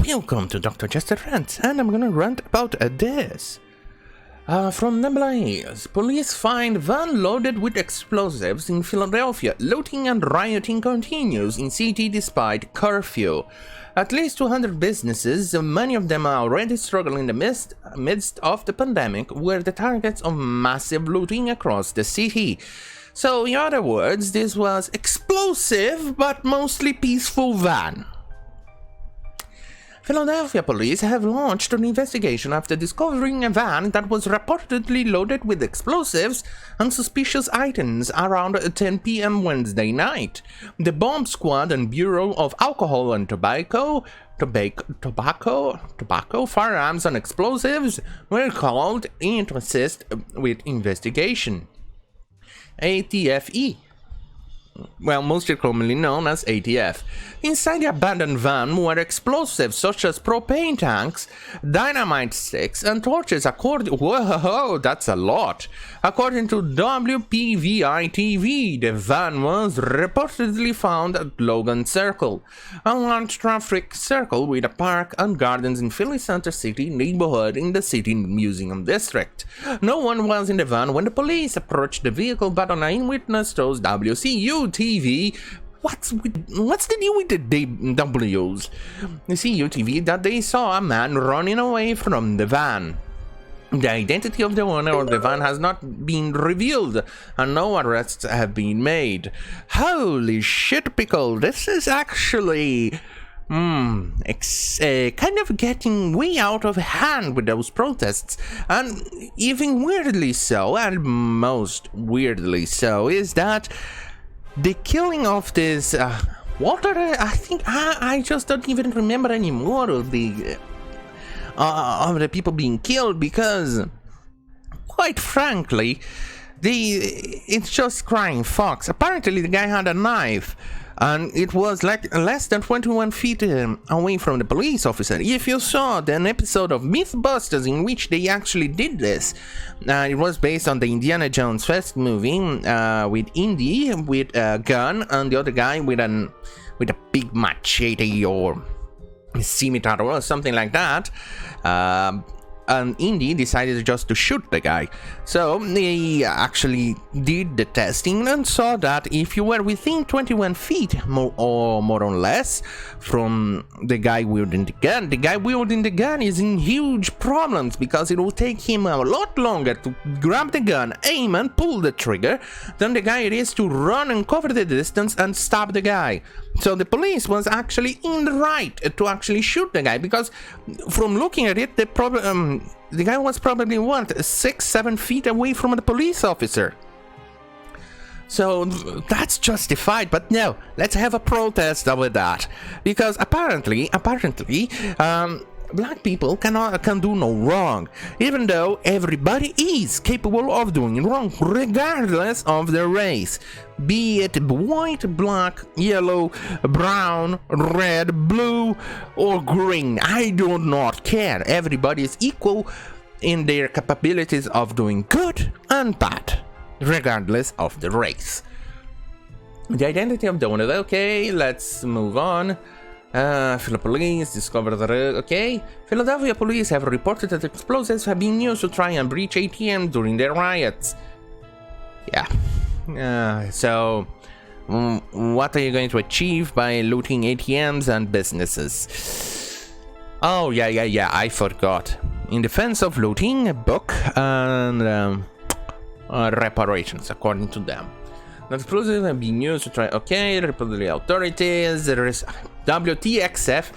Welcome to Dr. Jester Rants, and I'm gonna rant about this. From the Blaze, police find van loaded with explosives in Philadelphia. Looting and rioting continues in city despite curfew. At least 200 businesses, many of them are already struggling in the midst of the pandemic, were the targets of massive looting across the city. So, in other words, this was explosive but mostly peaceful van. Philadelphia police have launched an investigation after discovering a van that was reportedly loaded with explosives and suspicious items around 10 p.m. Wednesday night. The bomb squad and Bureau of Alcohol and Tobacco, Firearms and Explosives were called in to assist with investigation. ATFE. Well, mostly commonly known as ATF. Inside the abandoned van were explosives such as propane tanks, dynamite sticks, and torches. Whoa, that's a lot. According to WPVI-TV, the van was reportedly found at Logan Circle, a large traffic circle with a park and gardens in Philly Center City neighborhood in the city museum district. No one was in the van when the police approached the vehicle, but an eyewitness told WCU-TV What's the deal with the W's? The CUTV that they saw a man running away from the van. The identity of the owner of the van has not been revealed, and no arrests have been made. Holy shit, pickle! This is actually kind of getting way out of hand with those protests, and even weirdly so, and most weirdly so, is that the killing of this water. I think I just don't even remember anymore of the people being killed, because quite frankly it's just crying fox. Apparently the guy had a knife, and it was like less than 21 feet away from the police officer. If you saw an episode of Mythbusters in which they actually did this, it was based on the Indiana Jones first movie, with Indy with a gun and the other guy with a big machete or scimitar or something like that. And Indy decided just to shoot the guy. So they actually did the testing and saw that if you were within 21 feet, more or less, from the guy wielding the gun, is in huge problems, because it will take him a lot longer to grab the gun, aim and pull the trigger than the guy it is to run and cover the distance and stop the guy. So the police was actually in the right to actually shoot the guy, because from looking at it, the guy was probably, 6-7 feet away from the police officer. So that's justified, but no, let's have a protest over that, because apparently, black people can do no wrong, even though everybody is capable of doing wrong, regardless of their race. Be it white, black, yellow, brown, red, blue, or green. I do not care. Everybody is equal in their capabilities of doing good and bad, regardless of the race. The identity of the owner. Okay, let's move on. Philadelphia police discovered Philadelphia police have reported that explosives have been used to try and breach ATM during their riots. Yeah. So what are you going to achieve by looting ATMs and businesses? Oh, yeah, I forgot. In defense of looting, a book and reparations, according to them. The explosives have been used to try. Okay, reportedly authorities. There is WTXF.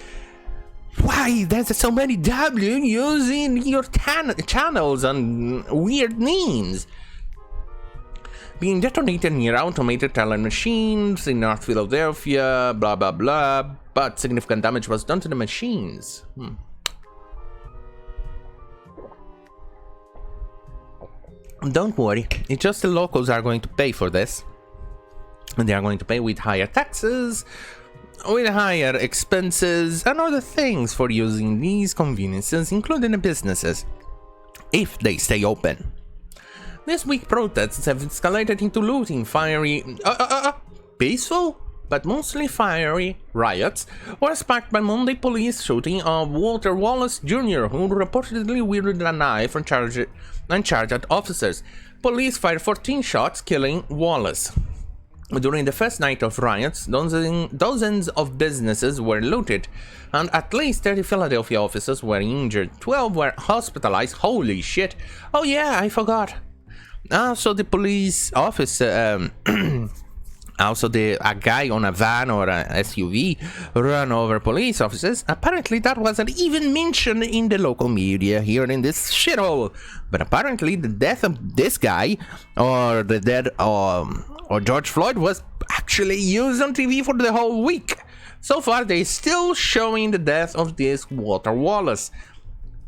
Why there's so many W using your channels and weird names? Being detonated near automated teller machines in North Philadelphia, blah blah blah, but significant damage was done to the machines. Don't worry, it's just the locals are going to pay for this, and they are going to pay with higher taxes, with higher expenses, and other things for using these conveniences, including the businesses, if they stay open. This week protests have escalated into looting, fiery... peaceful? but mostly fiery riots were sparked by Monday police shooting of Walter Wallace Jr., who reportedly wielded a knife and charged at officers. Police fired 14 shots, killing Wallace. During the first night of riots, dozens of businesses were looted, and at least 30 Philadelphia officers were injured. 12 were hospitalized. Holy shit. Oh yeah, I forgot. Also, the police officer, a guy on a van or a SUV ran over police officers. Apparently, that wasn't even mentioned in the local media here in this shithole. But apparently, the death of this guy, or the death or George Floyd, was actually used on TV for the whole week. So far, they're still showing the death of this Walter Wallace.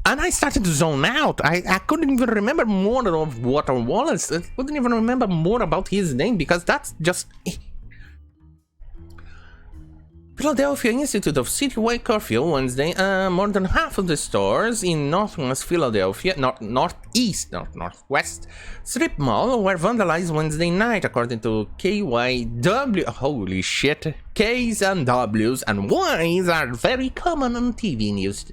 And I started to zone out. I couldn't even remember more of Walter Wallace. I couldn't even remember more about his name, because that's just... Philadelphia Institute of Citywide Curfew Wednesday. More than half of the stores in Northwest Philadelphia, Northwest Strip Mall were vandalized Wednesday night, according to KYW. Holy shit. K's and W's and Y's are very common on TV news.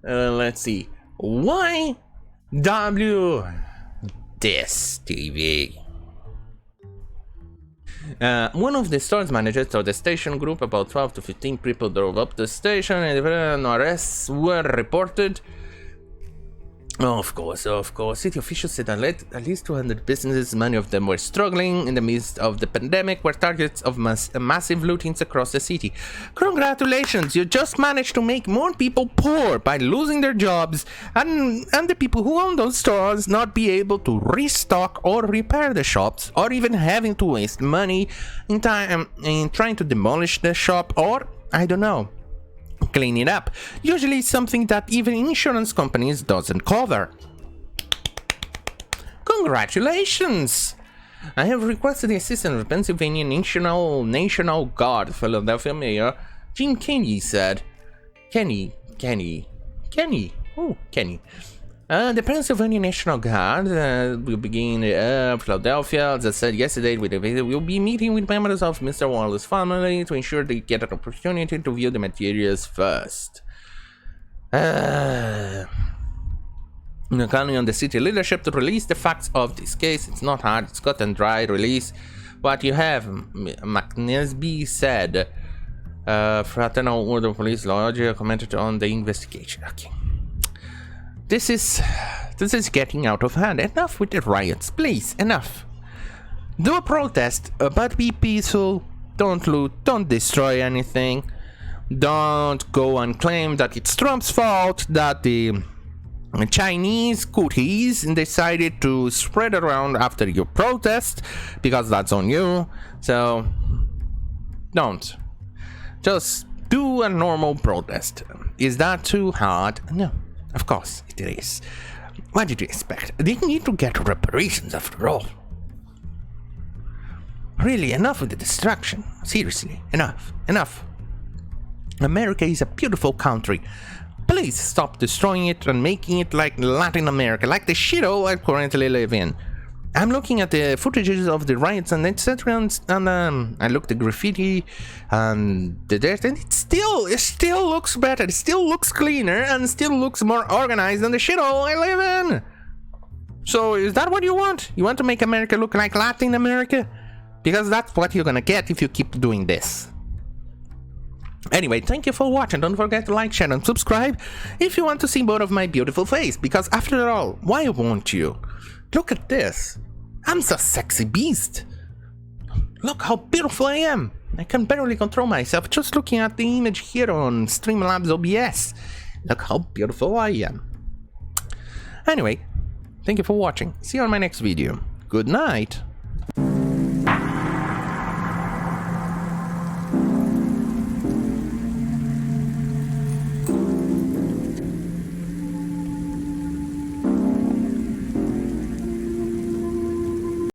Let's see. YW this TV. One of the store's managers told the station group about 12 to 15 people drove up the station and arrests were reported. Of course. City officials said at least 200 businesses, many of them were struggling in the midst of the pandemic, were targets of massive lootings across the city. Congratulations, you just managed to make more people poor by losing their jobs, and the people who own those stores not be able to restock or repair the shops, or even having to waste money in trying to demolish the shop, or, I don't know, clean it up. Usually something that even insurance companies doesn't cover. Congratulations! I have requested the assistance of Pennsylvania National Guard, Philadelphia Mayor Jim Kenney said. Kenny. The Pennsylvania National Guard will begin Philadelphia. As I said yesterday, we'll be meeting with members of Mr. Wallace's family to ensure they get an opportunity to view the materials first. Counting on the city leadership to release the facts of this case. It's not hard, it's cut and dry. Release what you have, McNesby said. Fraternal Order Police Lodge commented on the investigation. Okay. This is getting out of hand. Enough with the riots, please. Enough. Do a protest, but be peaceful. Don't loot. Don't destroy anything. Don't go and claim that it's Trump's fault that the Chinese cookies decided to spread around after your protest, because that's on you. So don't. Just do a normal protest. Is that too hard? No. Of course it is. What did you expect? They need to get reparations after all. Really, enough of the destruction. Seriously, enough. America is a beautiful country. Please stop destroying it and making it like Latin America, like the shithole I currently live in. I'm looking at the footages of the riots and etc. And I looked at graffiti and the dirt, and it still looks better. It still looks cleaner and still looks more organized than the shithole I live in. So is that what you want? You want to make America look like Latin America? Because that's what you're gonna get if you keep doing this. Anyway, thank you for watching. Don't forget to like, share, and subscribe if you want to see more of my beautiful face. Because after all, why won't you? Look at this. I'm a sexy beast. Look how beautiful I am. I can barely control myself just looking at the image here on Streamlabs OBS. Look how beautiful I am. Anyway, thank you for watching. See you on my next video. Good night.